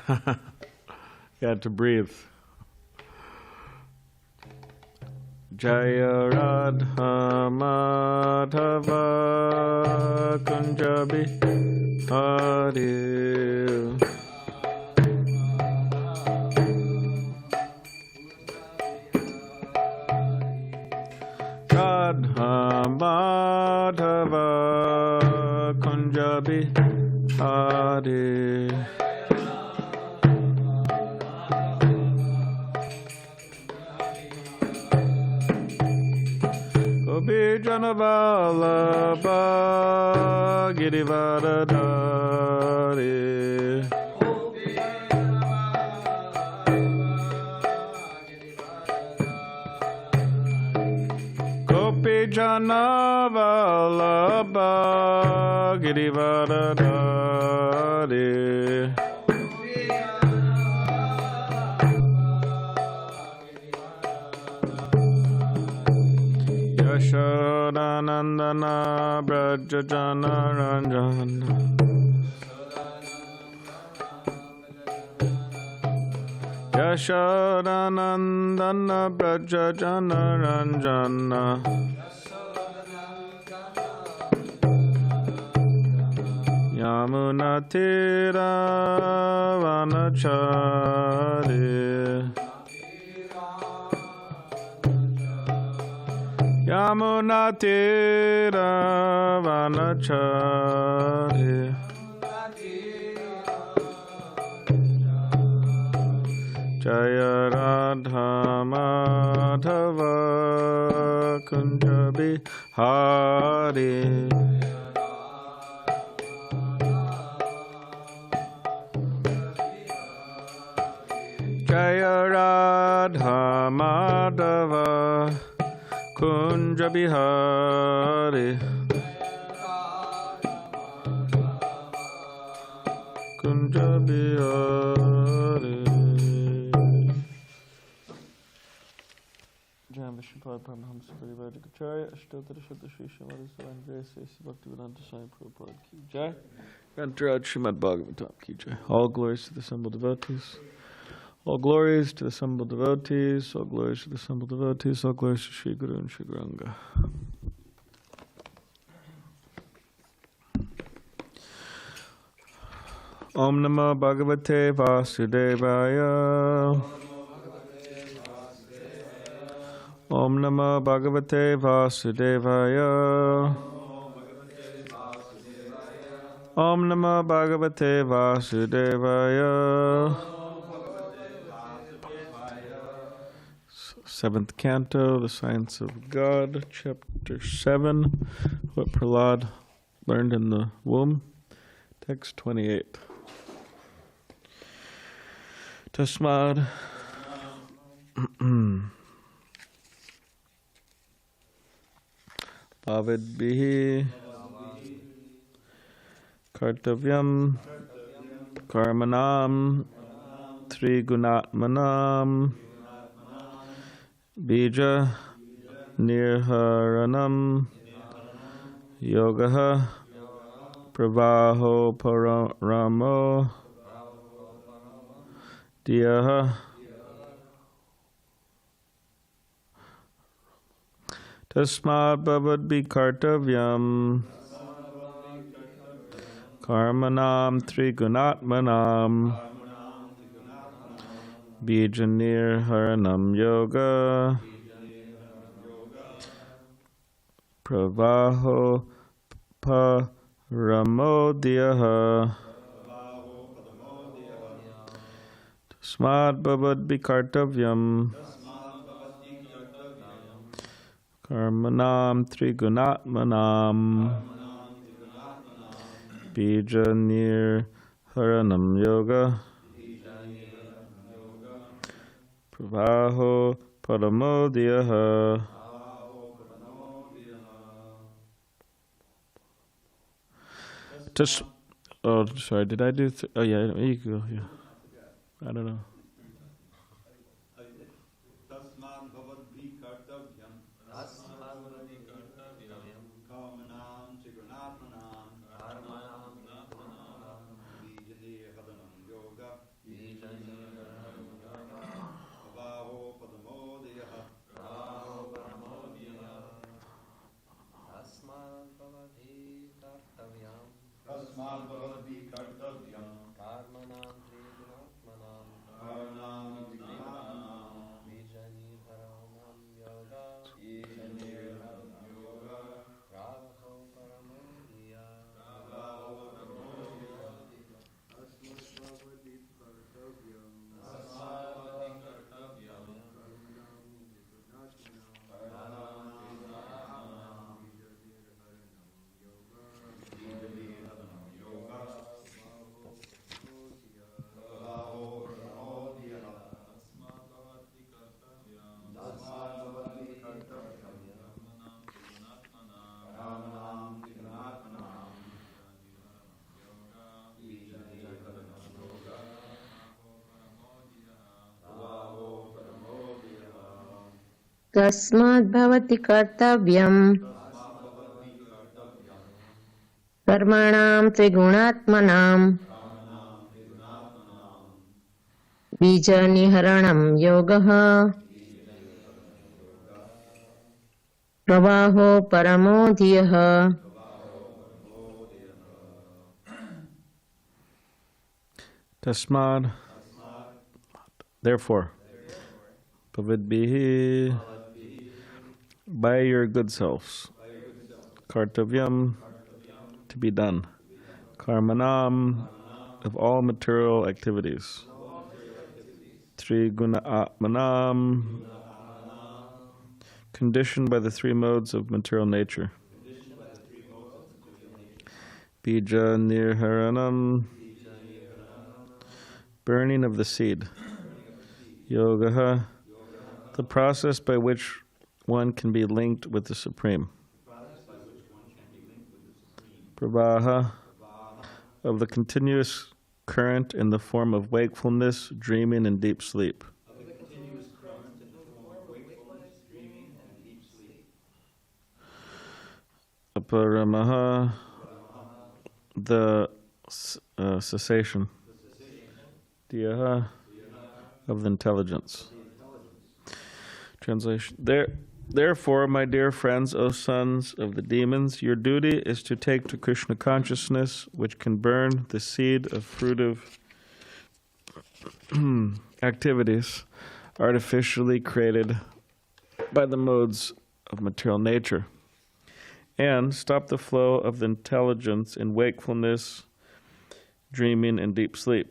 Got to breathe. Jaya Radha Madhava Kunja Bihari Radha Madhava Kunja Bihari Janavalabha Girivaradari Gopi Janavalabha Girivaradari Yashodanandana Brajajana Ranjana Yashodanandana Brajajana Ranjana Yamunatira Vanachari Yamunatira Vanachari Jaya Radha Madhava Kunja Bihari Jaya Radha Madhava Kunja Bihari Kunja Bihari Jam Vishnupada Paramahamsa Parivajikacharya Ashtotara Shuddha Shri Srimad Bhakti Vedanta Swami Prabhupada Ki Jai Grantaraj Srimad Bhagavatam Ki Jai. All glories to the assembled devotees. All glories to the assembled devotees, all glories to the assembled devotees, all glories to Sri Guru and Sri Gauranga. Om Namo Bhagavate Vasudevaya. Om Namo Bhagavate Vasudevaya. Om Namo Bhagavate Vasudevaya. Seventh Canto, The Science of God, Chapter 7, what Prahlad learned in the womb, Text 28. Tasmad Bhavidbihi Kartavyam Karmanam Trigunatmanam Bija Nirharanam Yogaha Pravaho Paramo Diyaha Tasmad Bhavadbi Kartavyam Karmanam Trigunatmanam Bijanir Haranam Yoga Pravaho Paramodhyaha Tasmad Bhavad Bikartavyam Karmanam Trigunatmanam Bijanir Haranam Yoga Pravaho Paramodhyaha. Oh, sorry, did I do? Oh, yeah, you can go, yeah. I don't know. तस्माद् भवति कर्तव्यम् कर्मणां त्रिगुणात्मनाम् बीजनिहरणं योगः प्रवाहो परमो धियः। Tasmad, therefore, pavidbihi, by your good selves, kartavyam, to be done, karmanam, of all material activities, triguna atmanam, conditioned by the three modes of material nature, bija nirharanam, burning of the seed, yogaha, the process by which one can be linked with the Supreme, pravaha, of the continuous current in the form of wakefulness, dreaming, and deep sleep. Aparamaha, the cessation. Diyaha, of the intelligence. Translation. Therefore, my dear friends, O sons of the demons, your duty is to take to Krishna consciousness, which can burn the seed of fruitive activities artificially created by the modes of material nature, and stop the flow of the intelligence in wakefulness, dreaming, and deep sleep.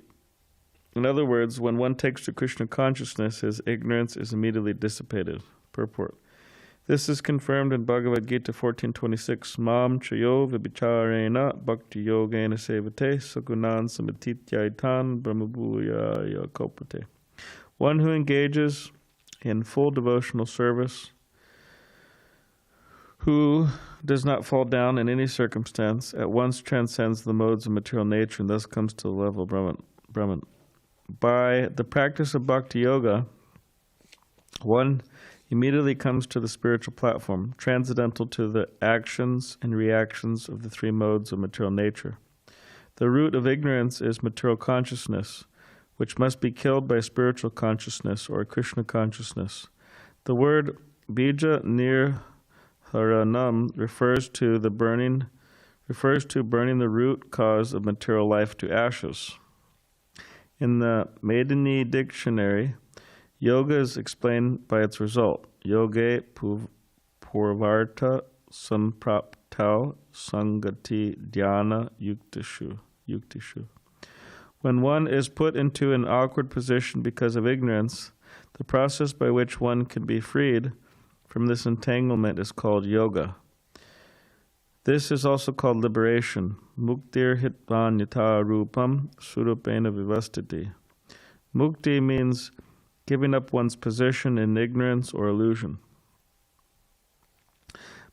In other words, when one takes to Krishna consciousness, his ignorance is immediately dissipated. Purport. This is confirmed in Bhagavad Gita 14:26. Mam chayo vibhicharena bhakti yogena sevate sagunan samatityaitan brahmabhuyaya kopate. One who engages in full devotional service, who does not fall down in any circumstance, at once transcends the modes of material nature and thus comes to the level of Brahman. By the practice of Bhakti Yoga, one immediately comes to the spiritual platform, transcendental to the actions and reactions of the three modes of material nature. The root of ignorance is material consciousness, which must be killed by spiritual consciousness or Krishna consciousness. The word bija nirharanam refers to burning the root cause of material life to ashes. In the Maidani dictionary, yoga is explained by its result. Yoge purvarta sampraptau sangati dhyana yuktishu. When one is put into an awkward position because of ignorance, the process by which one can be freed from this entanglement is called yoga. This is also called liberation. Muktir hitvan yata rupam surupena vivastiti. Mukti means giving up one's position in ignorance or illusion,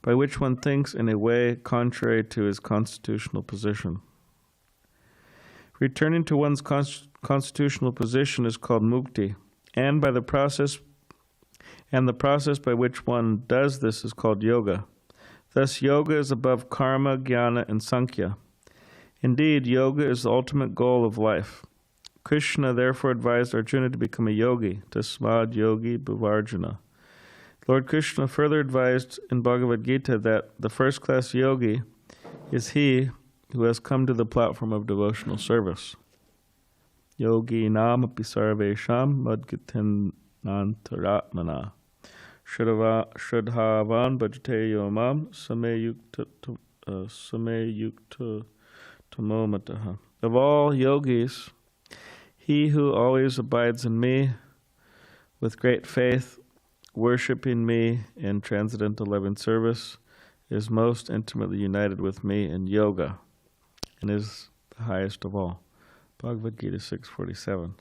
by which one thinks in a way contrary to his constitutional position. Returning to one's constitutional position is called mukti, and the process by which one does this is called yoga. Thus, yoga is above karma, jnana, and sankhya. Indeed, yoga is the ultimate goal of life. Krishna therefore advised Arjuna to become a yogi, tasmad yogi bhavarjuna. Lord Krishna further advised in Bhagavad Gita that the first-class yogi is he who has come to the platform of devotional service. Yogi nam api sarvesham madgiten nantaratmana. Shradhavan bhajate yomam sameyukta tamomataha. Of all yogis, he who always abides in me with great faith, worshipping me in transcendental loving service, is most intimately united with me in yoga and is the highest of all. Bhagavad Gita 6:47.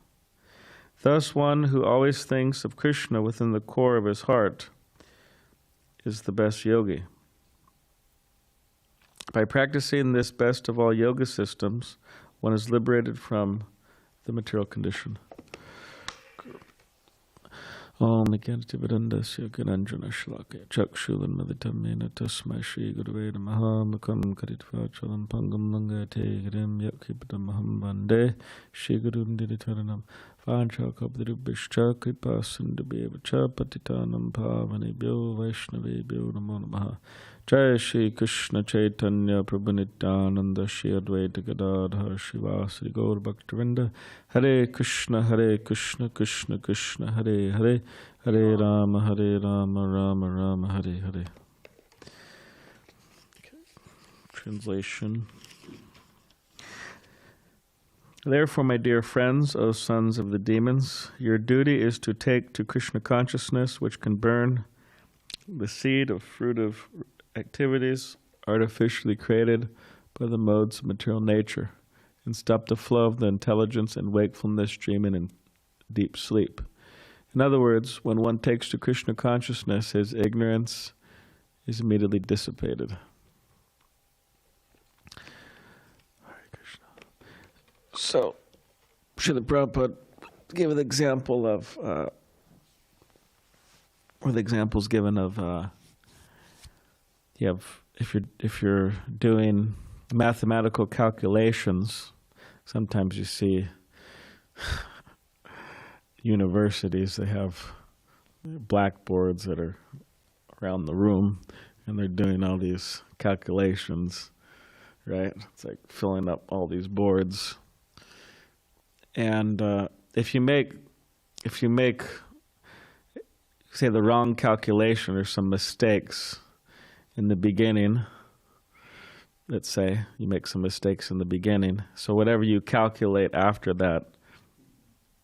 Thus, one who always thinks of Krishna within the core of his heart is the best yogi. By practicing this best of all yoga systems, one is liberated from the material condition. Om Nikantibidandasya Gananjana Shlakya Chakshulan Maditamena Tasmai Shri Gurave Namaha Mukam Karitvachalam Pangam Langate Grim Yakipidamaham Vande Shri Gurundiditaranam Vanchakabdirubhishcha Kripa Sindhubhyevacha Patitanam Pavanebhyo Vaishnavebhyo Namo Namaha Jai Shri Krishna Chaitanya Prabhu Nityananda Shri Advaita Gadadhar Shivasri Gaur Bhaktivinoda Hare Krishna Krishna Krishna Hare Hare Hare Rama Rama Rama Hare Hare. Translation. Therefore, my dear friends, O sons of the demons, your duty is to take to Krishna consciousness, which can burn the seed of fruitive activities artificially created by the modes of material nature, and stop the flow of the intelligence and wakefulness dreaming in deep sleep. In other words, when one takes to Krishna consciousness, his ignorance is immediately dissipated. Hare Krishna. So, Srila Prabhupada gave an example of, or the examples given of, if you're doing mathematical calculations, sometimes you see universities, they have blackboards that are around the room and they're doing all these calculations, right? It's like filling up all these boards. And if you make, say, the wrong calculation or some mistakes in the beginning, let's say you make some mistakes in the beginning, so whatever you calculate after that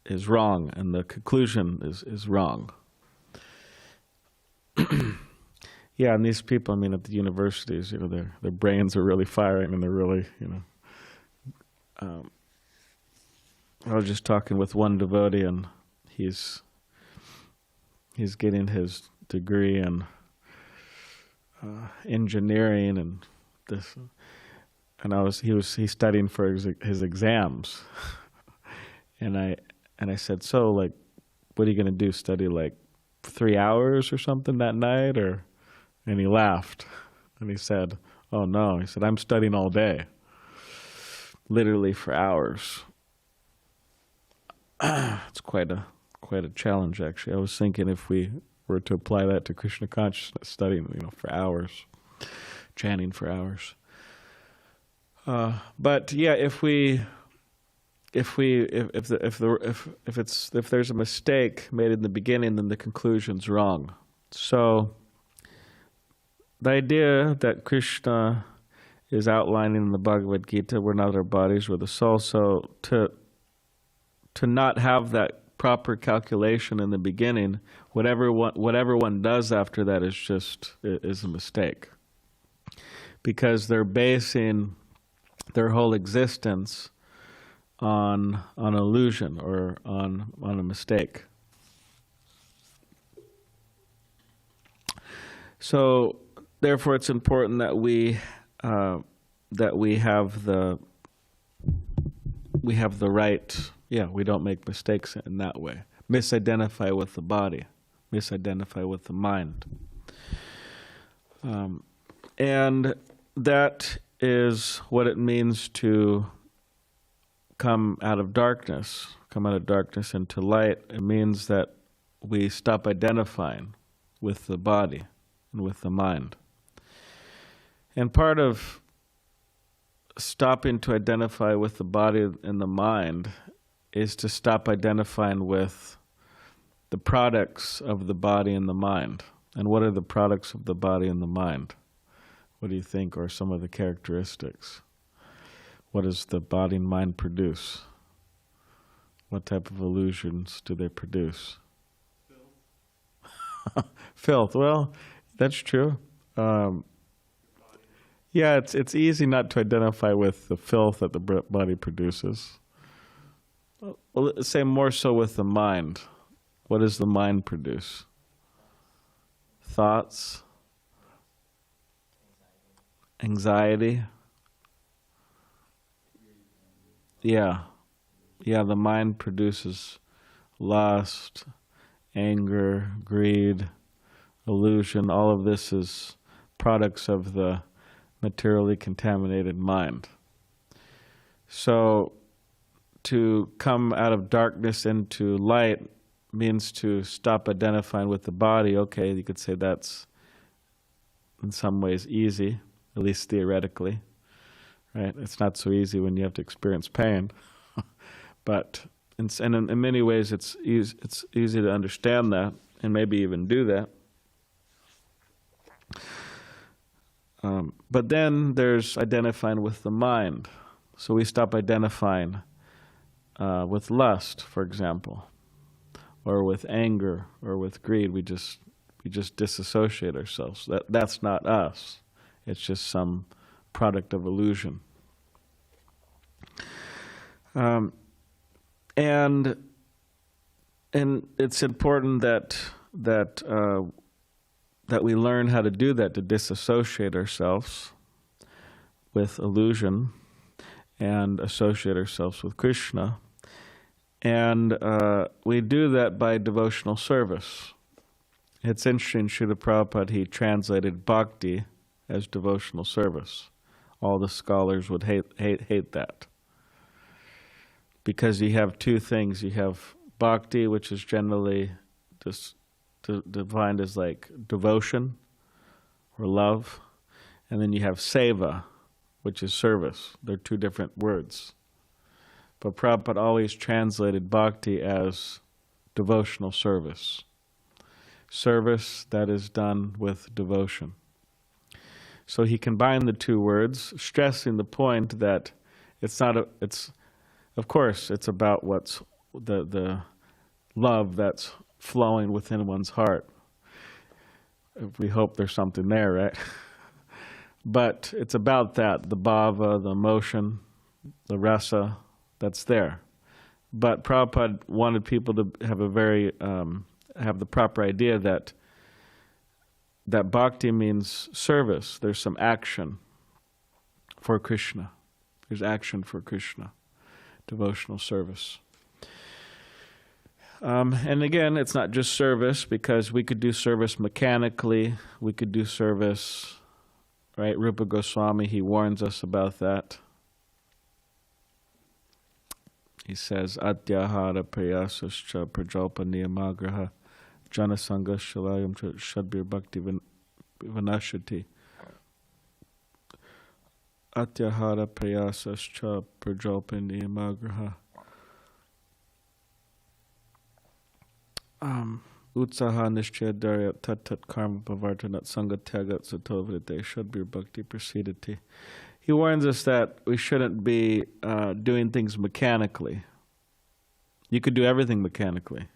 is wrong, and the conclusion is wrong. Yeah, and these people, I mean, at the universities, their brains are really firing, and they're really, I was just talking with one devotee, and he's getting his degree in engineering and this, and he's studying for his exams, and I said, so, like, what are you going to do? Study like 3 hours or something that night, or? And he laughed, and he said, "Oh no," he said, "I'm studying all day, literally for hours." It's quite a challenge, actually. I was thinking if we were to apply that to Krishna consciousness, studying, for hours, chanting for hours. But yeah, if there's a mistake made in the beginning, then the conclusion's wrong. So the idea that Krishna is outlining in the Bhagavad Gita, we're not our bodies, we're the soul. So to not have that proper calculation in the beginning, whatever one does after that is a mistake, because they're basing their whole existence on illusion or on a mistake. So therefore, it's important that we have the right. Yeah, we don't make mistakes in that way. Misidentify with the body, misidentify with the mind, and that is what it means to come out of darkness into light. It means that we stop identifying with the body and with the mind. And part of stopping to identify with the body and the mind is to stop identifying with the products of the body and the mind. And what are the products of the body and the mind? What do you think are some of the characteristics? What does the body and mind produce? What type of illusions do they produce? Filth. Well, that's true. Yeah, it's easy not to identify with the filth that the body produces. Well, let's say more so with the mind. What does the mind produce? Thoughts? Anxiety? Yeah, the mind produces lust, anger, greed, illusion, all of this is products of the materially contaminated mind. So to come out of darkness into light means to stop identifying with the body. Okay, you could say that's in some ways easy, at least theoretically, right? It's not so easy when you have to experience pain, but in many ways it's easy to understand that and maybe even do that. But then there's identifying with the mind. So we stop identifying with lust, for example, or with anger, or with greed. We just disassociate ourselves. That's not us. It's just some product of illusion. And it's important that we learn how to do that, to disassociate ourselves with illusion and associate ourselves with Krishna. And we do that by devotional service. It's interesting, Srila Prabhupada, he translated bhakti as devotional service. All the scholars would hate that. Because you have two things. You have bhakti, which is generally just defined as like devotion or love. And then you have seva, which is service. They're two different words. But Prabhupada always translated bhakti as devotional service. Service that is done with devotion. So he combined the two words, stressing the point that it's not of course it's about what's the love that's flowing within one's heart. We hope there's something there, right? But it's about that, the bhava, the emotion, the rasa, that's there. But Prabhupada wanted people to have have the proper idea that bhakti means service. There's some action for Krishna. There's action for Krishna, devotional service. And again, it's not just service, because we could do service mechanically. We could do service, right? Rupa Goswami, he warns us about that. He says, Atyahara prayasascha prajalpa niyamagraha janasanga shalayam shadbir bhakti vanashati. Atyahara prayasascha prajalpa niyamagraha utsaha nishchadarya tat karma pavartanat sangatyagat satovrite shadbir bhakti prasidati. He warns us that we shouldn't be doing things mechanically. You could do everything mechanically.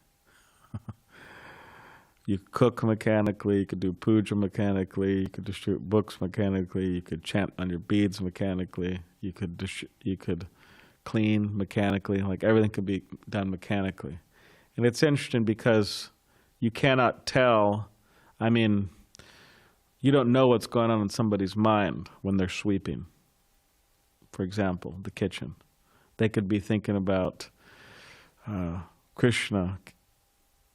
You could cook mechanically, you could do puja mechanically, you could distribute books mechanically, you could chant on your beads mechanically, you could clean mechanically, like everything could be done mechanically. And it's interesting because you cannot tell, you don't know what's going on in somebody's mind when they're sweeping. For example, the kitchen. They could be thinking about Krishna,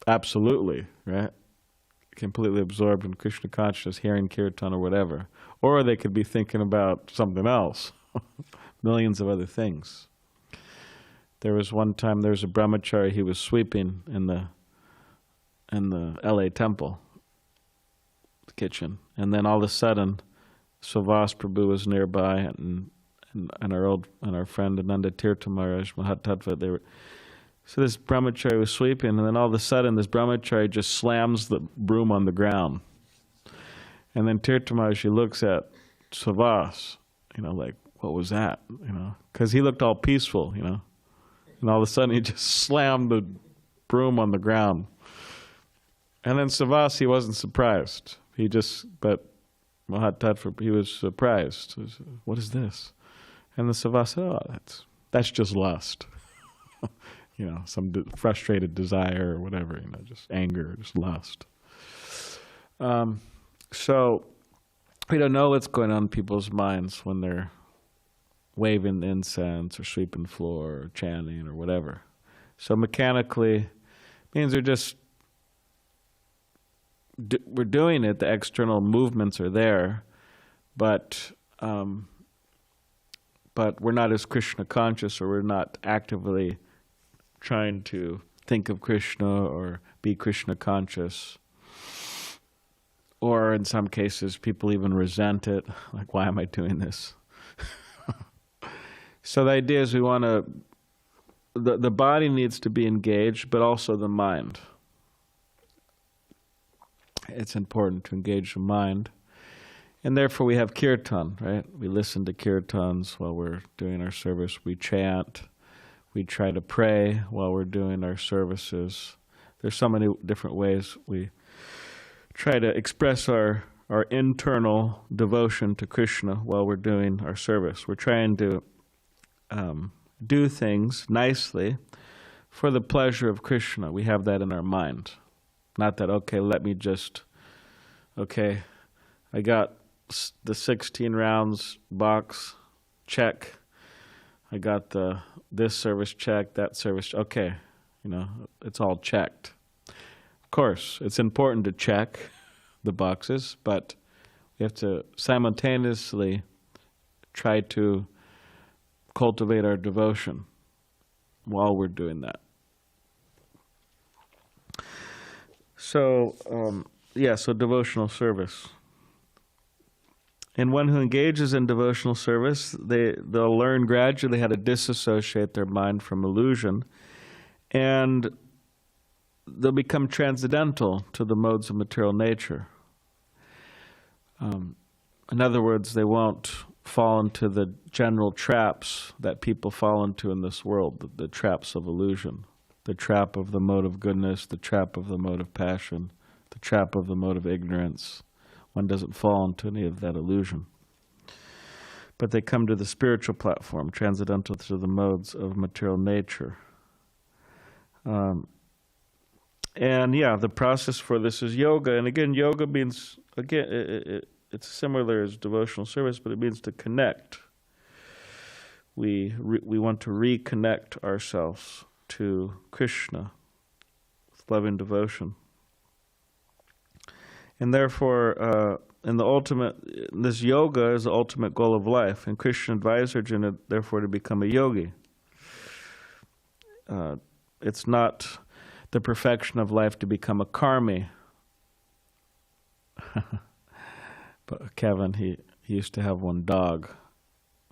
absolutely, right? Completely absorbed in Krishna consciousness, hearing kirtan or whatever. Or they could be thinking about something else, millions of other things. There was one time, there was a brahmachari, he was sweeping in the LA temple, the kitchen. And then all of a sudden, Savas Prabhu was nearby, and our friend Ananda Tirtha Maharaj Mahatattva, so this brahmachari was sweeping, and then all of a sudden this brahmachari just slams the broom on the ground. And then Tirtha Maharaj, looks at Savas, like, what was that? Because he looked all peaceful, and all of a sudden he just slammed the broom on the ground. And then Savas, he wasn't surprised. But Mahatattva, he was surprised. What is this? And the Savas said, oh, that's just lust. Some frustrated desire or whatever, just anger, just lust. So we don't know what's going on in people's minds when they're waving incense or sweeping floor or chanting or whatever. So mechanically means they're just we're doing it, the external movements are there, but we're not as Krishna conscious, or we're not actively trying to think of Krishna or be Krishna conscious. Or in some cases, people even resent it. Like, why am I doing this? So the idea is we want to, the body needs to be engaged, but also the mind. It's important to engage the mind. And therefore we have kirtan, right? We listen to kirtans while we're doing our service. We chant. We try to pray while we're doing our services. There's so many different ways we try to express our internal devotion to Krishna while we're doing our service. We're trying to do things nicely for the pleasure of Krishna. We have that in our mind. Not that, okay, I got the 16 rounds box, check. I got this service check, that service, okay, it's all checked. Of course, it's important to check the boxes, but we have to simultaneously try to cultivate our devotion while we're doing that. So, so devotional service. And one who engages in devotional service, they'll learn gradually how to disassociate their mind from illusion, and they'll become transcendental to the modes of material nature. In other words, they won't fall into the general traps that people fall into in this world, the traps of illusion, the trap of the mode of goodness, the trap of the mode of passion, the trap of the mode of ignorance. One doesn't fall into any of that illusion. But they come to the spiritual platform, transcendental to the modes of material nature. The process for this is yoga. And again, yoga means, it's similar as devotional service, but it means to connect. We want to reconnect ourselves to Krishna with loving devotion. And therefore, this yoga is the ultimate goal of life. And Krishna advised Arjuna, therefore, to become a yogi. It's not the perfection of life to become a karmi. But Kevin, he used to have one dog.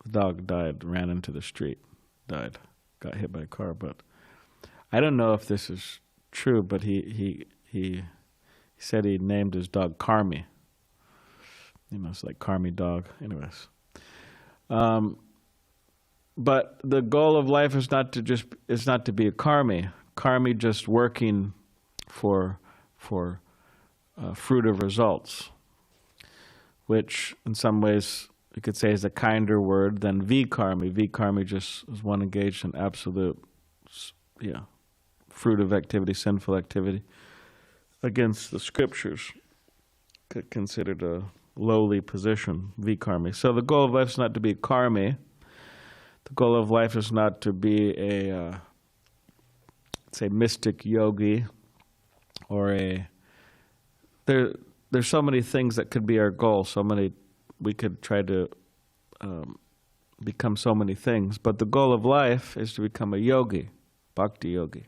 The dog died, ran into the street, died, got hit by a car. But I don't know if this is true, but he said he named his dog Karmi. It's like Karmi dog. Anyways. But the goal of life is not to be a Karmi. Karmi just working for fruitive results, which in some ways you could say is a kinder word than vikarmi. Vikarmi just is one engaged in absolute, fruitive activity, sinful activity against the scriptures, considered a lowly position, vikarmi. So the goal of life is not to be a karmi. The goal of life is not to be a, say, mystic yogi, or there's so many things that could be our goal. We could try to become so many things. But the goal of life is to become a yogi, bhakti yogi.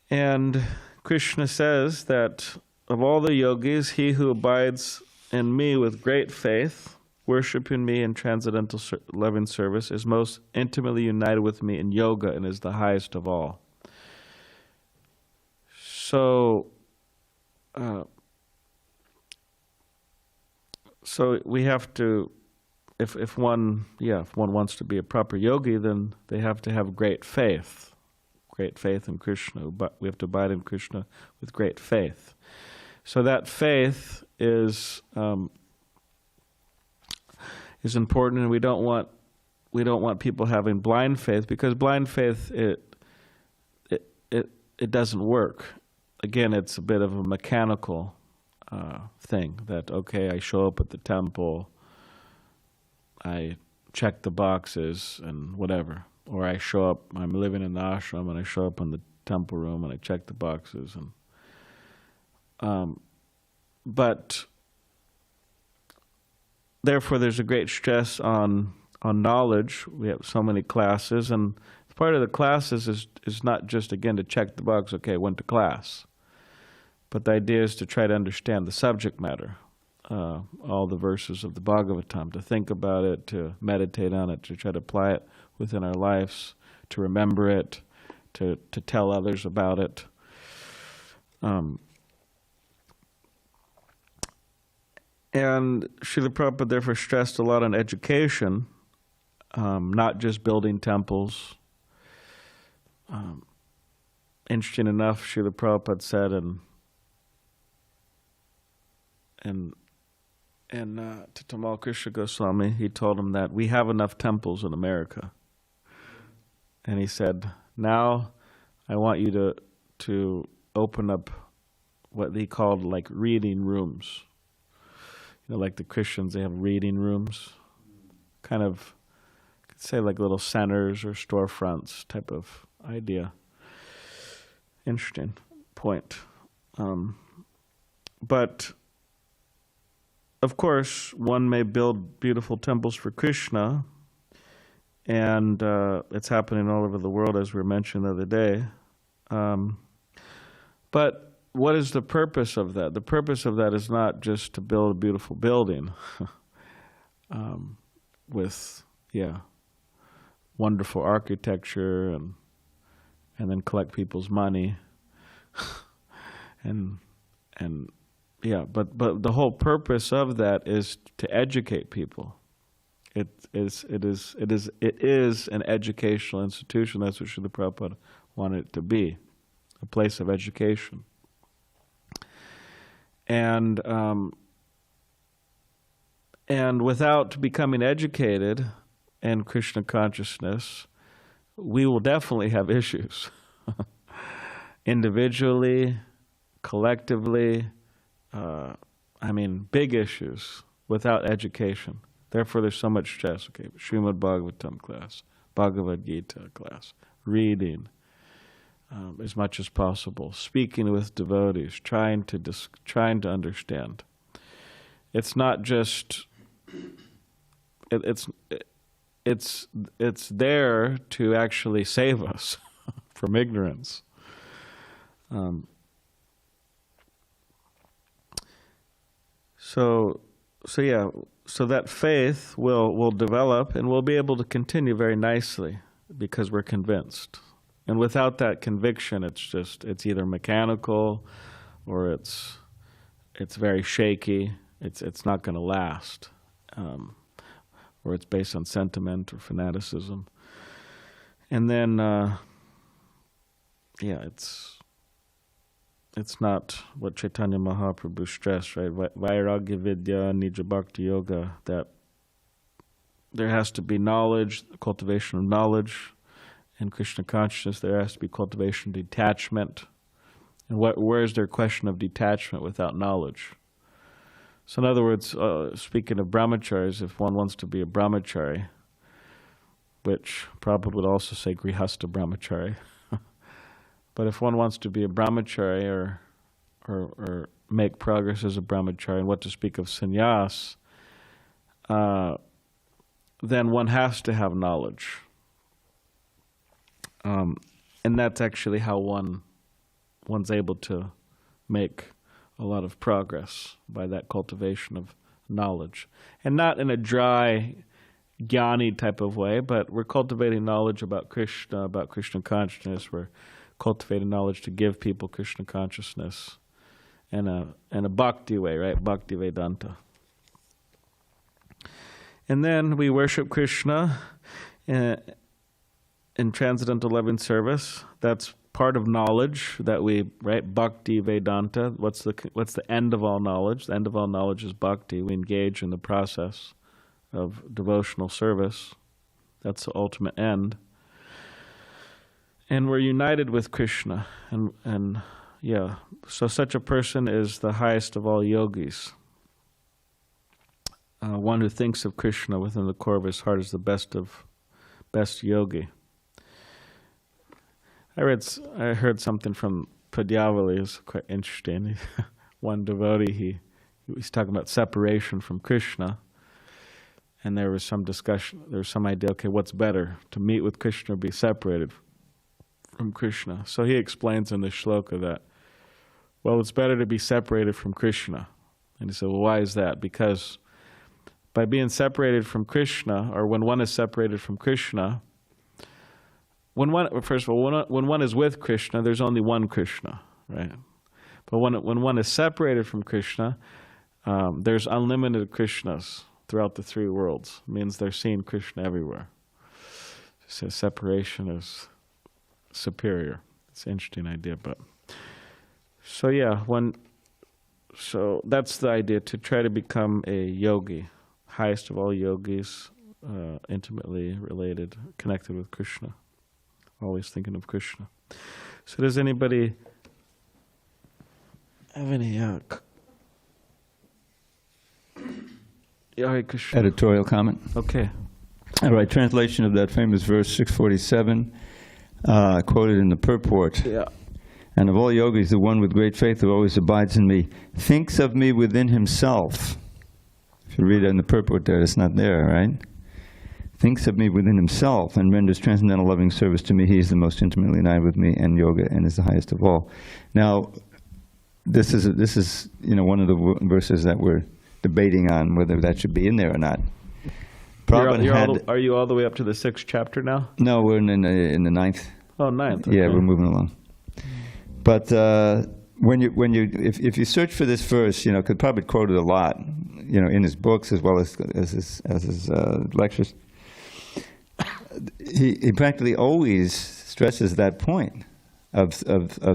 And Krishna says that of all the yogis, he who abides in me with great faith, worshiping me in transcendental loving service, is most intimately united with me in yoga and is the highest of all. So we have to, if one wants to be a proper yogi, then they have to have great faith in Krishna. But we have to abide in Krishna with great faith. So that faith is important, and we don't want people having blind faith, because blind faith it doesn't work. Again, it's a bit of a mechanical thing that, okay, I show up at the temple, I check the boxes and whatever, or I show up, I'm living in the ashram and I show up in the temple room and I check the boxes, and But therefore, there's a great stress on knowledge. We have so many classes, and part of the classes is not just, again, to check the box, okay, I went to class. But the idea is to try to understand the subject matter, all the verses of the Bhagavatam, to think about it, to meditate on it, to try to apply it within our lives, to remember it, to tell others about it. And Srila Prabhupada therefore stressed a lot on education, not just building temples. Interesting enough, Srila Prabhupada said, to Tamal Krishna Goswami, he told him that we have enough temples in America. And he said, now I want you to open up what he called like reading rooms. You know, like the Christians, they have reading rooms. Kind of, you could say like little centers or storefronts type of idea. Interesting point. But of course, one may build beautiful temples for Krishna, and it's happening all over the world, as we mentioned the other day. But what is the purpose of that? The purpose of that is not just to build a beautiful building with, wonderful architecture and then collect people's money. But the whole purpose of that is to educate people. It is an educational institution. That's what Srila Prabhupada wanted it to be, a place of education. And without becoming educated in Krishna consciousness, we will definitely have issues. Individually, collectively, big issues without education. Therefore, there's so much stress. Okay, Srimad Bhagavatam class, Bhagavad Gita class, reading as much as possible, speaking with devotees, trying to understand. It's not just. It's there to actually save us from ignorance. So that faith will develop, and we'll be able to continue very nicely because we're convinced. And without that conviction, it's either mechanical, or it's very shaky. It's not going to last, or it's based on sentiment or fanaticism. And then, it's not what Chaitanya Mahaprabhu stressed, right? Vairagya Vidya, Nija Bhakti Yoga, that there has to be knowledge, cultivation of knowledge. In Krishna consciousness, there has to be cultivation of detachment. And where is there a question of detachment without knowledge? So in other words, speaking of brahmacharis, if one wants to be a brahmachari, which Prabhupada would also say grihasta brahmachari, but if one wants to be a brahmachari or make progress as a brahmachari, and what to speak of sannyas, then one has to have knowledge. And that's actually how one's able to make a lot of progress, by that cultivation of knowledge. And not in a dry, jnani type of way, but we're cultivating knowledge about Krishna, about Krishna consciousness. We're cultivating knowledge to give people Krishna consciousness in a bhakti way, right? Bhakti Vedanta. And then we worship Krishna in transcendental loving service. That's part of knowledge that we, right? Bhakti Vedanta. What's the end of all knowledge? The end of all knowledge is bhakti. We engage in the process of devotional service. That's the ultimate end. And we're united with Krishna. So such a person is the highest of all yogis. One who thinks of Krishna within the core of his heart is the best yogi. I heard something from Padyavali, is quite interesting. one devotee, he was talking about separation from Krishna, and there was some discussion, there was some idea, okay, what's better, to meet with Krishna or be separated from Krishna? So he explains in the shloka that, well, it's better to be separated from Krishna. And he said, well, why is that? Because by being separated from Krishna, or when one is separated from Krishna, when one is with Krishna, there's only one Krishna, right? But when one is separated from Krishna, there's unlimited Krishnas throughout the three worlds. It means they're seeing Krishna everywhere. So separation is superior. It's an interesting idea, but so yeah, so that's the idea, to try to become a yogi, highest of all yogis, intimately related, connected with Krishna, always thinking of Krishna. So does anybody have any Krishna. Editorial comment? Okay. All right, translation of that famous verse 647, quoted in the purport. Yeah. And of all yogis, the one with great faith who always abides in me, thinks of me within himself. If you read it in the purport there, it's not there, right? Thinks of me within himself and renders transcendental loving service to me. He is the most intimately united with me and yoga, and is the highest of all. Now, this is one of the verses that we're debating on whether that should be in there or not. Are you all the way up to the 6th chapter now? No, we're in the 9th. Oh, 9th. Okay. Yeah, we're moving along. But if you search for this verse, could probably quote it a lot, in his books as well as his lectures. He practically always stresses that point of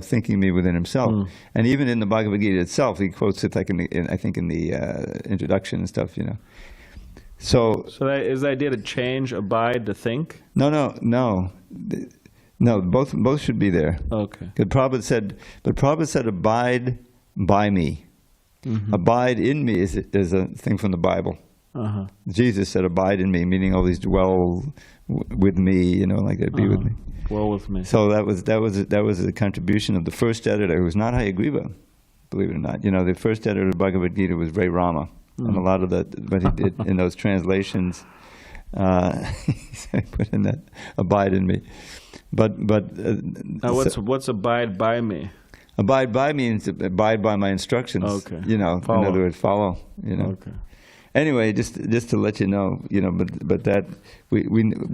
thinking me within himself, and even in the Bhagavad Gita itself, he quotes it like I think in the introduction and stuff, So that is the idea to change abide to think? No, both should be there. Okay. But Prabhupada said, abide by me. Mm-hmm. Abide in me is a thing from the Bible. Uh-huh. Jesus said, abide in me, meaning always dwell with me, like that, be with me. Dwell with me. So that was a contribution of the first editor, who was not Hayagriva, believe it or not. The first editor of Bhagavad Gita was Ray Rama, and a lot of what he did in those translations, he put in that, abide in me. But now what's abide by me? Abide by means abide by my instructions. Okay. In other words, follow. Okay. Anyway, just to let you know, but that we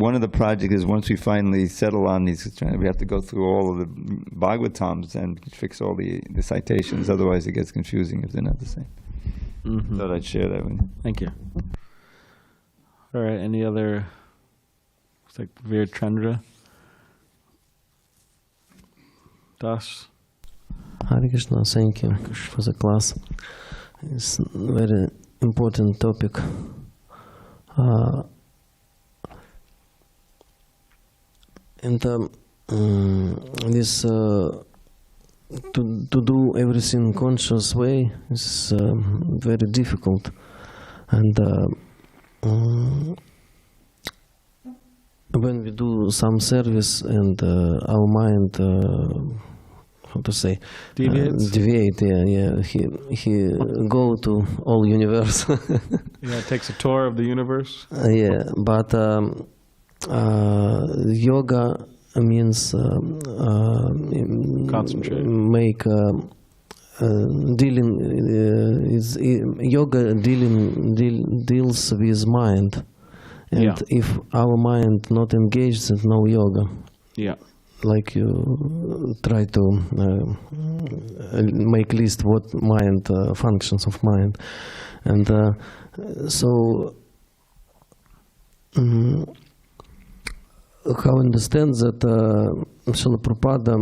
one of the projects is, once we finally settle on these, we have to go through all of the Bhagavatams and fix all the citations. Otherwise, it gets confusing if they're not the same. Mm-hmm. Thought I'd share that with you. Thank you. All right. Any other? It's like Veer Chandra Das. Hare Krishna, thank you for the class. It's a very important topic. This to do everything conscious way is very difficult, and when we do some service and our mind, how to say, deviate. Yeah. He go to all universe. Yeah, it takes a tour of the universe. Yeah, but yoga means concentrate. Make dealing. Yoga deals with mind, and if our mind not engaged, there's no yoga. Yeah. Like you try to make list what mind functions of mind, and so how understand that Srila Prabhupada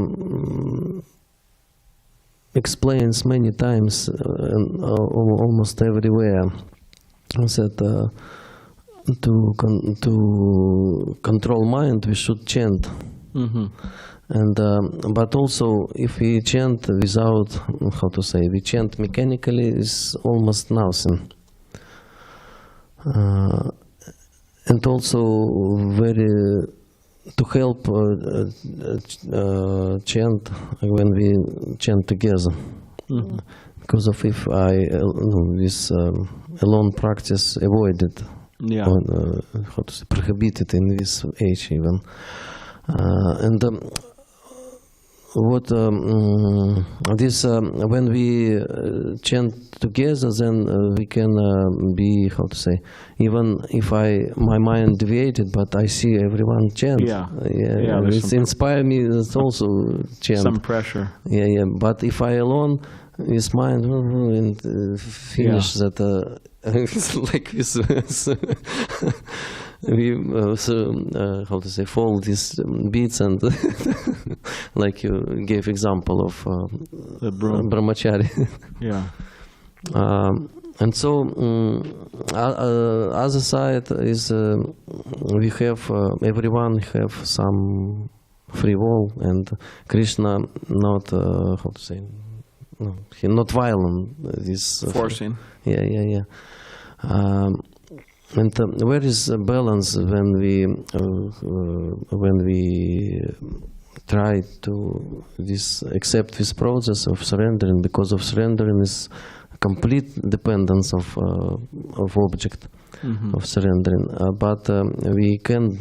explains many times almost everywhere that to control mind we should chant. Mm-hmm. And but also if we chant without, how to say, we chant mechanically, is almost nothing. And also very to help chant when we chant together, Because of if I this alone practice avoided, Yeah. or, how to say, prohibited in this age even, and what this when we chant together, then we can be, how to say, even if my mind deviated, but I see everyone chant. Yeah. Yeah, there's it's some- inspire me. It's also chant. Some pressure. Yeah. But if I alone, his mind and finish that, it's like this. We how to say, follow these beats and like you gave example of The broom. brahmachari. Yeah. And so other side is we have everyone have some free will, and Krishna not how to say, no, he not violent. This Forcing. Yeah. And where is the balance when we try to accept this process of surrendering? Because of surrendering is complete dependence of object of surrendering. But we can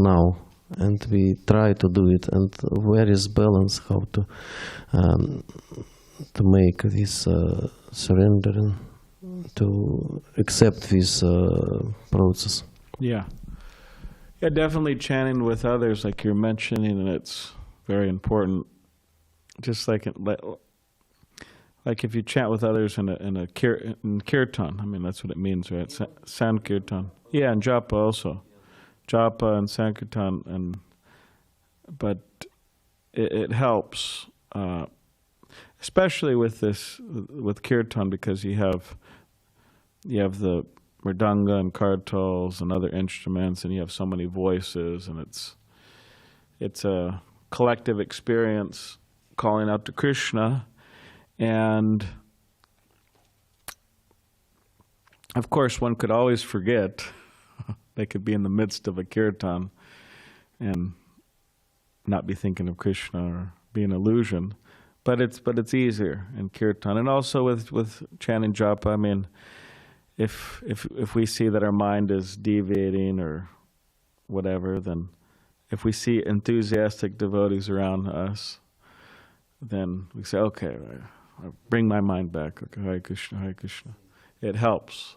now, and we try to do it. And where is balance? How to make this surrendering, to accept this process. Yeah. Yeah, definitely chanting with others, like you're mentioning, and it's very important. Just like if you chant with others in kirtan, I mean, that's what it means, right? Sankirtan. Yeah, and japa also. Japa and sankirtan, but it helps, especially with kirtan, because you have the mridanga and kartals and other instruments, and you have so many voices, and it's a collective experience calling out to Krishna. And of course, one could always forget. They could be in the midst of a kirtan and not be thinking of Krishna, or be an illusion. But it's easier in kirtan, and also with chanting japa. I mean, if we see that our mind is deviating or whatever, then if we see enthusiastic devotees around us, then we say, okay, I'll bring my mind back. Okay, Hare Krishna, Hare Krishna. It helps.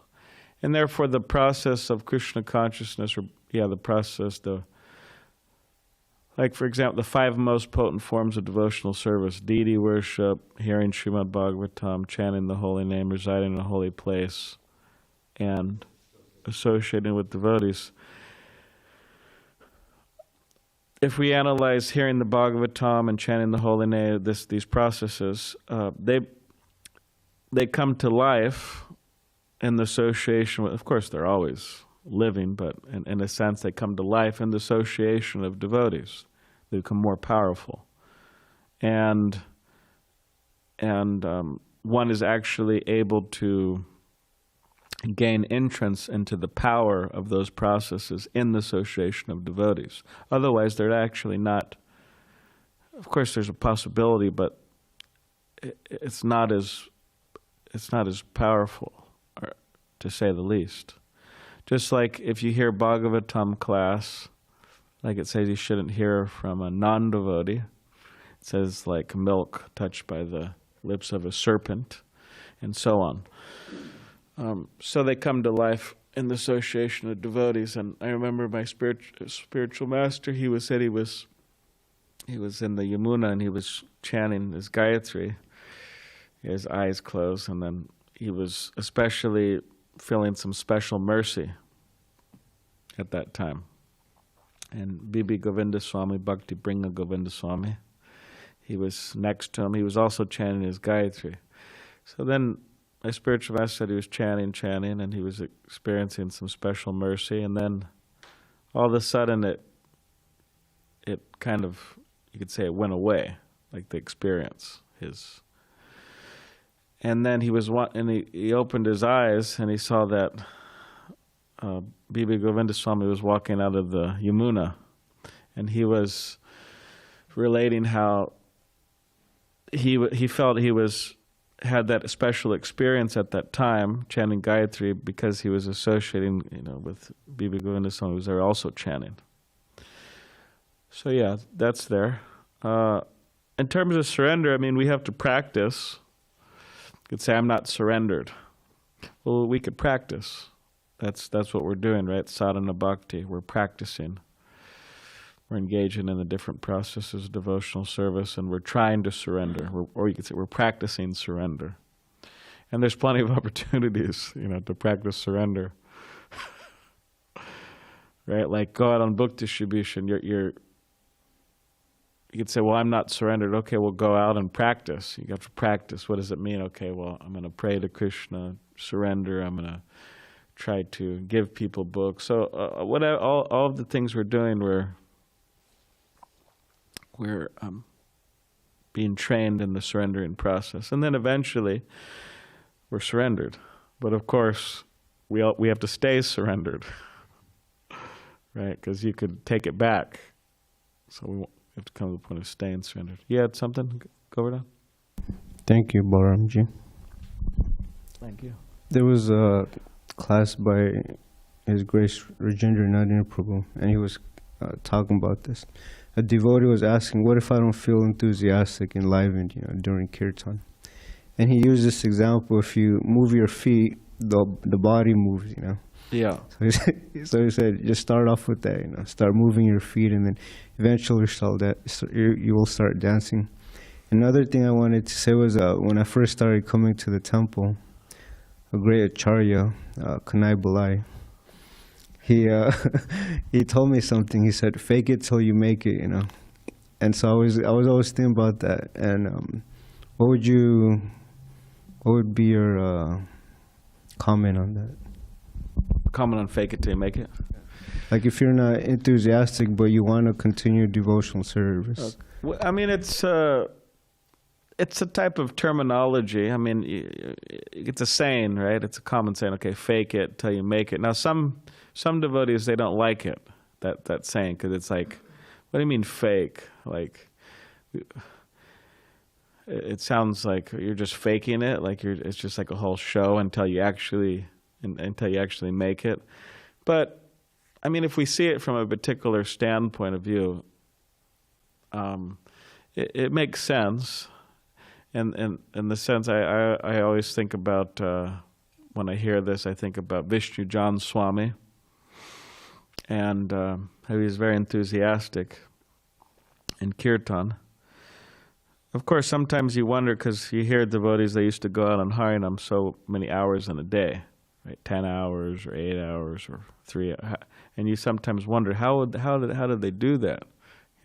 And therefore the process of Krishna consciousness, like for example, the 5 most potent forms of devotional service: deity worship, hearing Srimad Bhagavatam, chanting the holy name, residing in a holy place, and associating with devotees. If we analyze hearing the Bhagavatam and chanting the holy name, these processes, they come to life in the association with, of course they're always living, but in a sense they come to life in the association of devotees. They become more powerful. And one is actually able to gain entrance into the power of those processes in the association of devotees. Otherwise, they're actually not. Of course, there's a possibility, but it's not as powerful, to say the least. Just like if you hear Bhagavatam class, like it says you shouldn't hear from a non-devotee. It says like milk touched by the lips of a serpent, and so on. So they come to life in the association of devotees. And I remember my spiritual master, he said he was in the Yamuna and he was chanting his Gayatri, his eyes closed, and then he was especially feeling some special mercy at that time. And Bibi Govinda Swami, Bhakti Bringa Govinda Swami, he was next to him. He was also chanting his Gayatri. So then my spiritual master said he was chanting, and he was experiencing some special mercy. And then all of a sudden it kind of, you could say it went away, like the experience. And then he opened his eyes and he saw that Bibi Govinda Swami was walking out of the Yamuna, and he was relating how he felt he was had that special experience at that time, chanting Gayatri, because he was associating, with Bibi Govinda Swami, who was there also chanting. So yeah, that's there. In terms of surrender, I mean, we have to practice. You could say, I'm not surrendered. Well, we could practice. That's what we're doing, right? Sadhana bhakti. We're practicing. We're engaging in the different processes of devotional service, and we're trying to surrender. Or you could say we're practicing surrender. And there's plenty of opportunities, to practice surrender. Right? Like go out on book distribution. You could say, well, I'm not surrendered. Okay, well, go out and practice. You have to practice. What does it mean? Okay, well, I'm going to pray to Krishna, surrender. I'm going to try to give people books. So all of the things we're doing, we're being trained in the surrendering process. And then eventually, we're surrendered. But of course, we have to stay surrendered, right? Because you could take it back. So we have to come to the point of staying surrendered. You had something, Govardhan? Thank you, Balaramji. Thank you. There was a class by His Grace Rajendra Nandini Prabhu, and he was talking about this. A devotee was asking, what if I don't feel enthusiastic, enlivened, during kirtan? And he used this example, if you move your feet, the body moves, Yeah. So he said, just start off with that, start moving your feet, and then eventually you will start dancing. Another thing I wanted to say was when I first started coming to the temple, a great acharya, Kanai Balai, he told me something. He said, fake it till you make it, And so I was always thinking about that. And what would be your comment on that? Comment on fake it till you make it? Like if you're not enthusiastic, but you want to continue devotional service. Well, I mean, it's a type of terminology. I mean, it's a saying, right? It's a common saying, okay, fake it till you make it. Now, some devotees, they don't like it, that saying, because it's like, what do you mean fake? Like, it sounds like you're just faking it, like it's just like a whole show until you actually make it. But, I mean, if we see it from a particular standpoint of view, it makes sense. And in the sense, I always think about, when I hear this, I think about Vishnu John Swami, and how he was very enthusiastic in kirtan. Of course, sometimes you wonder, because you hear devotees, they used to go out on Harinam so many hours in a day, right? 10 hours or 8 hours or 3 hours. And you sometimes wonder, how did they do that?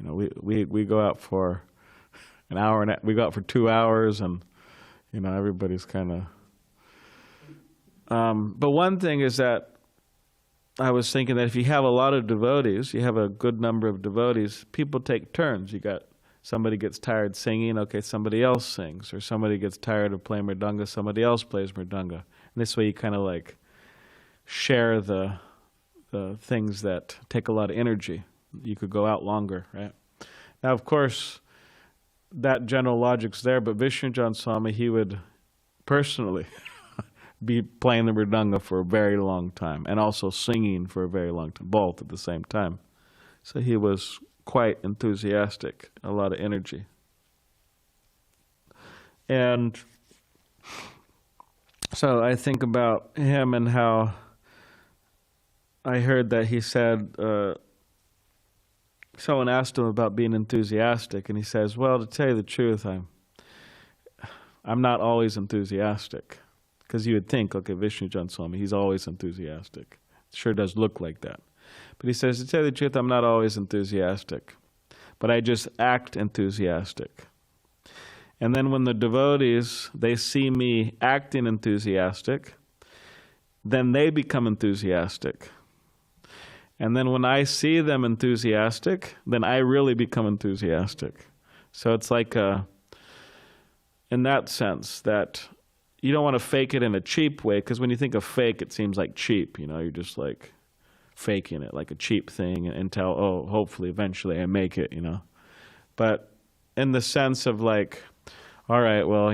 We go out for an hour, and we go out for 2 hours, and everybody's kind of. But one thing is that I was thinking that if you have a lot of devotees, you have a good number of devotees, people take turns. Somebody gets tired singing, okay, somebody else sings, or somebody gets tired of playing mridanga, somebody else plays mridanga. And this way you kind of like share the things that take a lot of energy. You could go out longer, right? Now, of course, that general logic's there, but Vishnu John Swami, he would personally be playing the mridanga for a very long time, and also singing for a very long time, both at the same time. So he was quite enthusiastic, a lot of energy. And so I think about him and how I heard that he said, someone asked him about being enthusiastic, and he says, well, to tell you the truth, I'm not always enthusiastic. Because you would think, okay, Vishnu John Swami, he's always enthusiastic. It sure does look like that. But he says, to tell you the truth, I'm not always enthusiastic. But I just act enthusiastic. And then when the devotees, they see me acting enthusiastic, then they become enthusiastic. And then when I see them enthusiastic, then I really become enthusiastic. So it's like in that sense, that you don't want to fake it in a cheap way, because when you think of fake, it seems like cheap. You're just like faking it, like a cheap thing, until, oh, hopefully, eventually I make it, But in the sense of like, all right, well,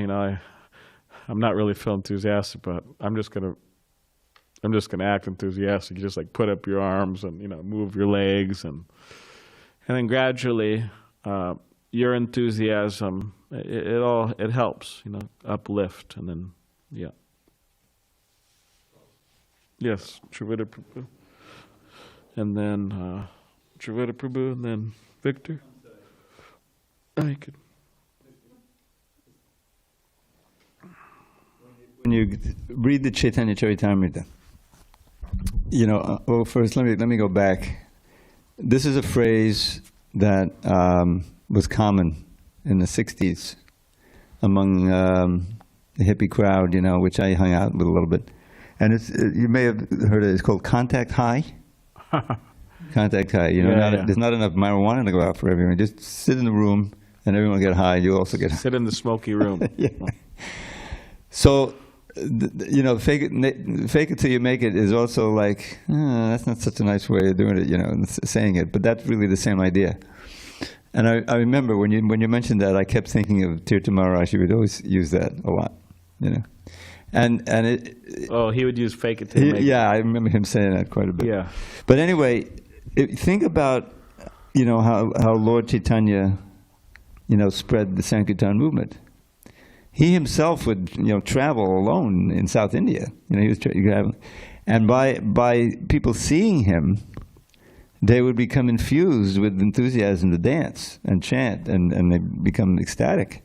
I'm not really feel enthusiastic, but I'm just gonna act enthusiastic. You just like put up your arms and, you know, move your legs, and then gradually your enthusiasm, it helps, you know, uplift, and then yeah. Yes, Trivita Prabhu, and then Trivita Prabhu, and then Victor. Oh, you could. When you read the Chaitanya Charitamrita, you know, well, first let me go back. This is a phrase that was common in the 60s among the hippie crowd, you know, which I hung out with a little bit. And it's, you may have heard it, it's called contact high. Contact high, you know, there's not enough marijuana to go out for everyone. Just sit in the room and everyone will get high. You also get high. Sit in the smoky room. Yeah. So, you know, fake it till you make it is also like, that's not such a nice way of doing it, you know, saying it. But that's really the same idea. And I remember when you mentioned that, I kept thinking of Tirtha Maharaj. He would always use that a lot, you know. And it. Oh, he would use fake it till you make it. Yeah, I remember him saying that quite a bit. Yeah. But anyway, think about, you know, how Lord Chaitanya, you know, spread the Sankirtan movement. He himself would, you know, travel alone in South India. You know, he was traveling, and by people seeing him, they would become infused with enthusiasm to dance and chant, and they become ecstatic.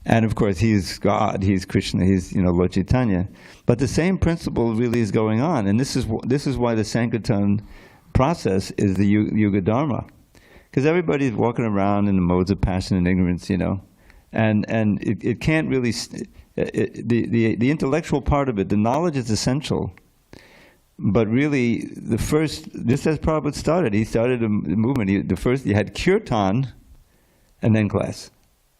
And of course, he's God, he's Krishna, he's, you know, Lord Chaitanya. But the same principle really is going on, and this is why the Sankirtan process is the Yuga Dharma, because everybody's walking around in the modes of passion and ignorance, you know. And it can't really, the intellectual part of it, the knowledge is essential, but really just as Prabhupada started, he started a movement. You had kirtan and then class,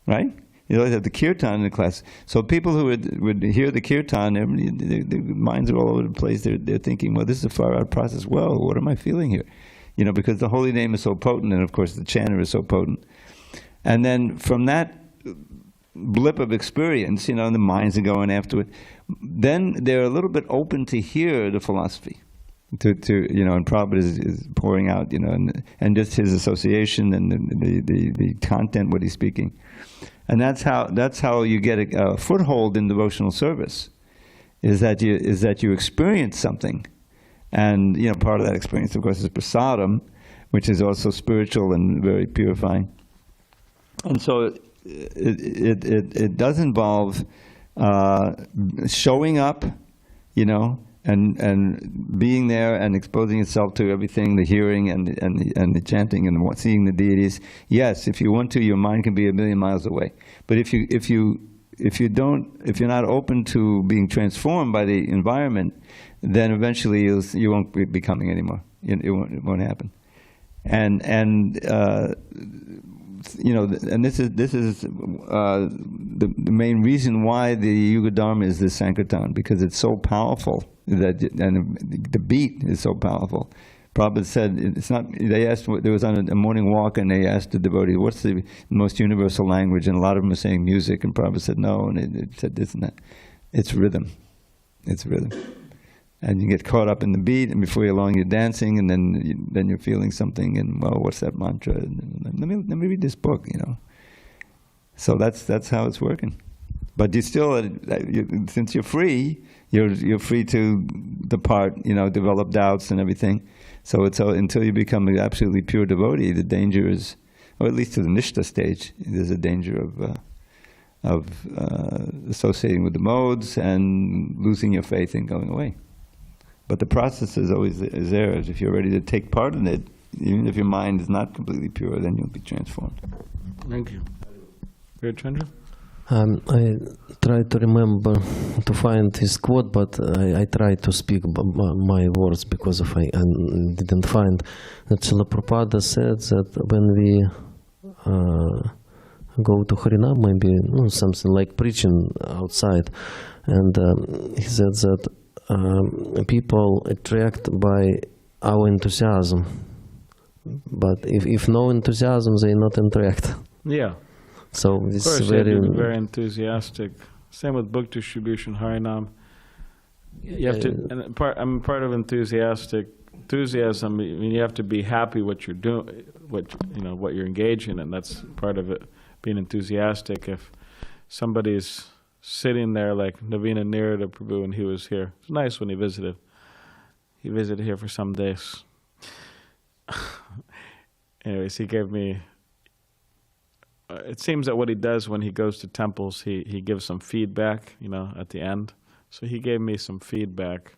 right? You always have the kirtan in the class. So people who would hear the kirtan, their minds are all over the place. They're thinking, well, this is a far out process. Well, what am I feeling here? You know, because the holy name is so potent, and of course the chanter is so potent. And then from that blip of experience, you know, and the minds are going after it, then they're a little bit open to hear the philosophy, to you know, and Prabhupada is pouring out, you know, and just his association and the content, what he's speaking, and that's how you get a foothold in devotional service, is that you experience something, and you know, part of that experience, of course, is prasadam, which is also spiritual and very purifying, and so. It does involve showing up, you know, and being there and exposing itself to everything, the hearing and the chanting and seeing the deities. Yes, if you want to, your mind can be a million miles away. But if you're not open to being transformed by the environment, then eventually you won't be coming anymore. It won't happen. And you know, and this is the main reason why the Yuga Dharma is the Sankirtan, because it's so powerful and the beat is so powerful. Prabhupada said it's not. They asked, there was on a morning walk, and they asked the devotee, "What's the most universal language?" And a lot of them were saying music, and Prabhupada said no, and it said this and that. It's rhythm. It's rhythm. And you get caught up in the beat, and before you're long, you're dancing, and then you're feeling something, and well, what's that mantra? And let me read this book, you know. So that's how it's working. But you still, since you're free, you're free to depart, you know, develop doubts and everything. So until you become an absolutely pure devotee, the danger is, or at least to the Nishta stage, there's a danger of associating with the modes and losing your faith and going away. But the process is always there. If you're ready to take part in it, even if your mind is not completely pure, then you'll be transformed. Thank you. Good, Chandra? I try to remember to find his quote, but I try to speak my words because I didn't find. That Srila Prabhupada said that when we go to Harinam, maybe something like preaching outside, and he said that people attract by our enthusiasm, but if no enthusiasm, they not interact. Yeah. So this of course, very you have to be very enthusiastic Same with book distribution, Harinam. You have to, and I'm part of enthusiasm. I mean, you have to be happy what you're doing, what you're engaging in. That's part of it, being enthusiastic. If somebody's sitting there like Navina Nirada Prabhu, and he was here. It was nice when he visited. He visited here for some days. Anyways, he gave me, it seems that what he does when he goes to temples, he gives some feedback, at the end. So he gave me some feedback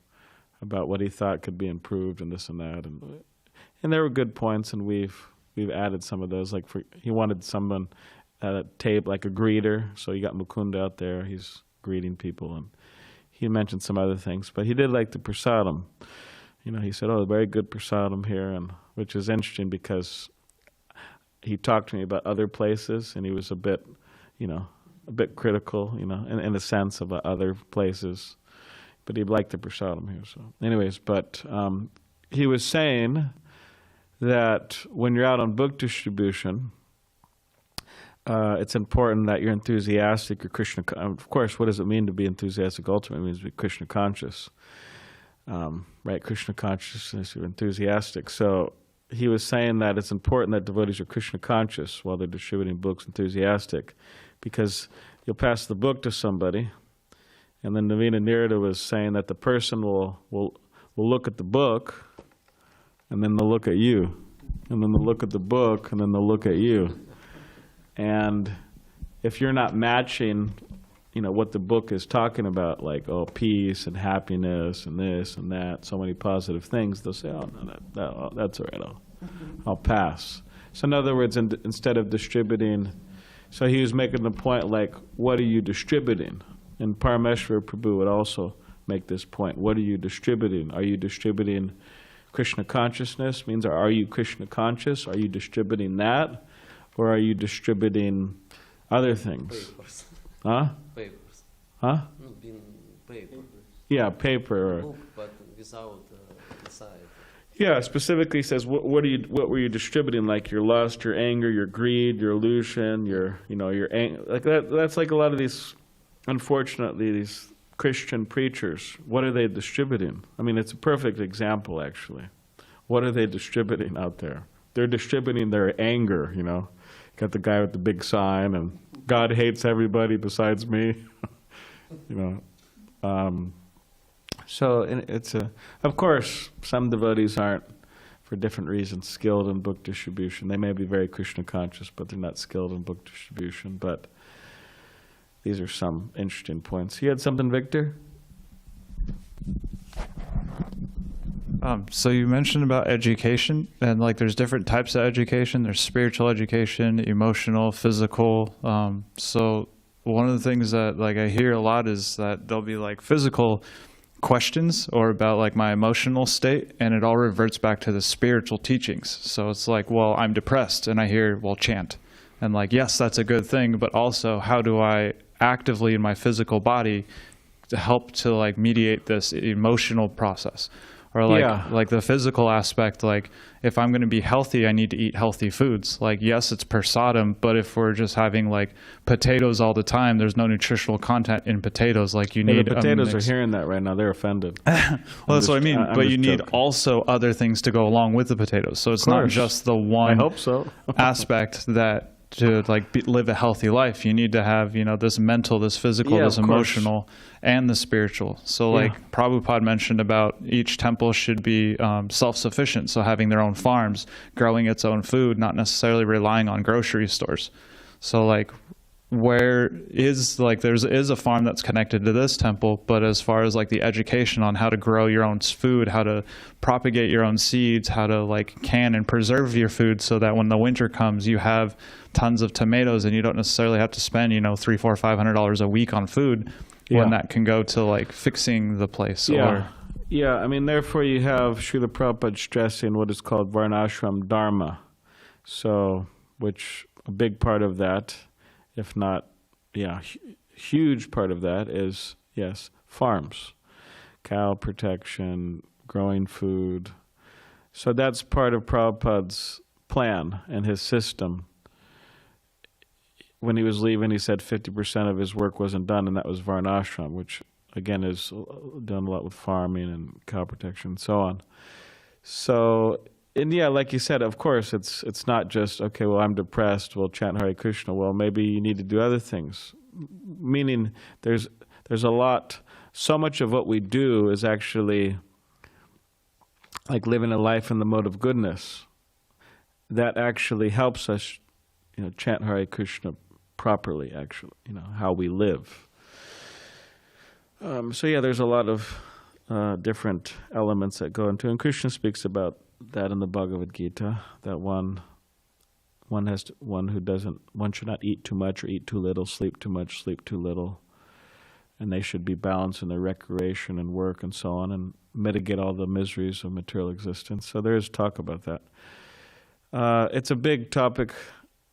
about what he thought could be improved and this and that. And there were good points, and we've added some of those. Like he wanted someone at a table, like a greeter. So you got Mukunda out there, he's greeting people, and he mentioned some other things. But he did like the prasadam. He said, "Oh, very good prasadam here," and which is interesting because he talked to me about other places, and he was a bit critical, in the sense of other places. But he liked the prasadam here. So, anyways, but he was saying that when you're out on book distribution, it's important that you're enthusiastic, you're Krishna. Of course, what does it mean to be enthusiastic? Ultimately, it means to be Krishna conscious. Right, Krishna consciousness, you're enthusiastic. So he was saying that it's important that devotees are Krishna conscious while they're distributing books, enthusiastic, because you'll pass the book to somebody, and then Navina Nirada was saying that the person will look at the book, and then they'll look at you, and then they'll look at the book, and then they'll look at you. And if you're not matching what the book is talking about, like, peace and happiness and this and that, so many positive things, they'll say, "Oh, no, that's all right, I'll pass." So in other words, instead of distributing, so he was making the point, like, what are you distributing? And Parameshwara Prabhu would also make this point. What are you distributing? Are you distributing Krishna consciousness? Means, are you Krishna conscious? Are you distributing that? Or are you distributing other things? Papers. Huh? Papers. Huh? Being paper. Yeah, paper. Book, but without inside. Yeah, specifically says what were you distributing, like your lust, your anger, your greed, your illusion, your like that. That's like a lot of these, unfortunately, these Christian preachers. What are they distributing? I mean, it's a perfect example, actually. What are they distributing out there? They're distributing their anger. Got the guy with the big sign, and God hates everybody besides me. So it's of course, some devotees aren't, for different reasons, skilled in book distribution. They may be very Krishna conscious, but they're not skilled in book distribution. But these are some interesting points. You had something, Victor? So you mentioned about education, and like there's different types of education. There's spiritual education, emotional, physical. So one of the things that like I hear a lot is that there'll be like physical questions or about like my emotional state, and it all reverts back to the spiritual teachings. So it's like, well, I'm depressed, and I hear, well, chant. And like, yes, that's a good thing, but also how do I actively in my physical body to help to like mediate this emotional process? Or like the physical aspect, like if I'm going to be healthy, I need to eat healthy foods. Like, yes, it's prasadam, but if we're just having like potatoes all the time, there's no nutritional content in potatoes. Like you need the potatoes are hearing that right now. They're offended. Well, that's what I mean. But you need also other things to go along with the potatoes. So it's not just the one I hope so. aspect that to like live a healthy life. You need to have, this mental, this physical, this emotional, and the spiritual. So like Prabhupada mentioned about each temple should be self-sufficient. So having their own farms, growing its own food, not necessarily relying on grocery stores. So like where is like there is a farm that's connected to this temple, but as far as like the education on how to grow your own food, how to propagate your own seeds, how to like can and preserve your food so that when the winter comes you have tons of tomatoes and you don't necessarily have to spend $300, $400, $500 a week on food when that can go to like fixing the place. I mean, therefore you have Srila Prabhupada stressing what is called Varnashram Dharma. So which a big part of that, if not, huge part of that is, farms, cow protection, growing food. So that's part of Prabhupada's plan and his system. when he was leaving, he said 50% of his work wasn't done, and that was Varnashram, which again is done a lot with farming and cow protection and so on. So, and yeah, like you said, of course, it's not just, okay, well, I'm depressed, well, chant Hare Krishna. Well, maybe you need to do other things. Meaning there's a lot, so much of what we do is actually like living a life in the mode of goodness. That actually helps us, chant Hare Krishna properly, actually, how we live. So yeah, there's a lot of different elements that go into, and Krishna speaks about that in the Bhagavad Gita, that one should not eat too much or eat too little, sleep too much, sleep too little, and they should be balanced in their recreation and work and so on, and mitigate all the miseries of material existence. So there is talk about that. It's a big topic,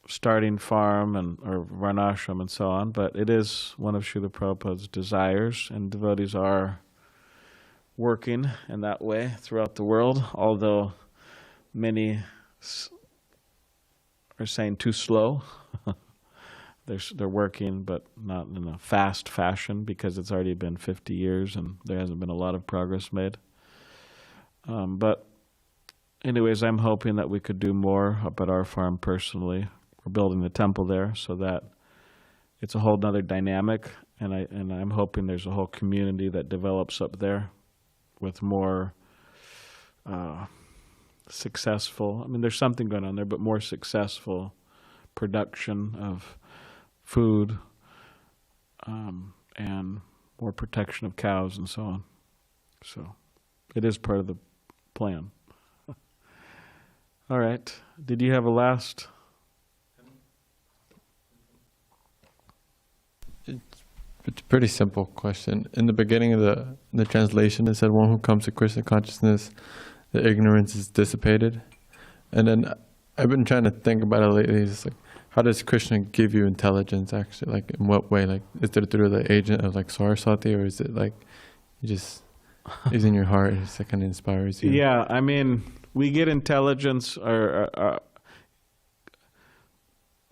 starting farm or varnashram and so on, but it is one of Srila Prabhupada's desires, and devotees are working in that way throughout the world, although many are saying too slow. They're working, but not in a fast fashion, because it's already been 50 years and there hasn't been a lot of progress made. But anyways, I'm hoping that we could do more up at our farm personally. We're building a temple there, so that it's a whole nother dynamic, and I'm hoping there's a whole community that develops up there with more successful, there's something going on there, but more successful production of food, and more protection of cows and so on. So it is part of the plan. All right. Did you have a last? It's a pretty simple question. In the beginning of the translation, it said, "One who comes to Krishna consciousness, the ignorance is dissipated." And then I've been trying to think about it lately. It's like, how does Krishna give you intelligence, actually? Like, in what way? Like, is it through the agent of like Saraswati, or is it like you just is in your heart? It just kind of inspires you. Yeah, we get intelligence, or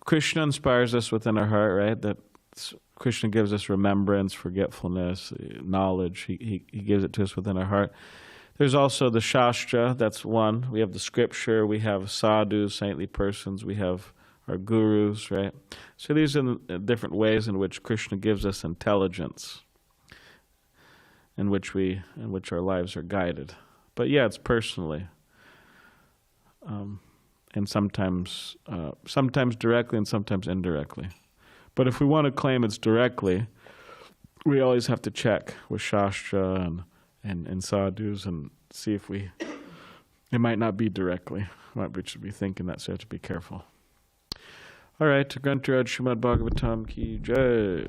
Krishna inspires us within our heart, right? That Krishna gives us remembrance, forgetfulness, knowledge. He gives it to us within our heart. There's also the Shastra, that's one. We have the scripture, we have sadhus, saintly persons, we have our gurus, right? So these are the different ways in which Krishna gives us intelligence, in which our lives are guided. But yeah, it's personally. And sometimes directly and sometimes indirectly. But if we want to claim it's directly, we always have to check with Shastra and sadhus and see if it might not be directly. We should be thinking that, so you have to be careful. All right, Grantaraj Srimad Bhagavatam ki jai.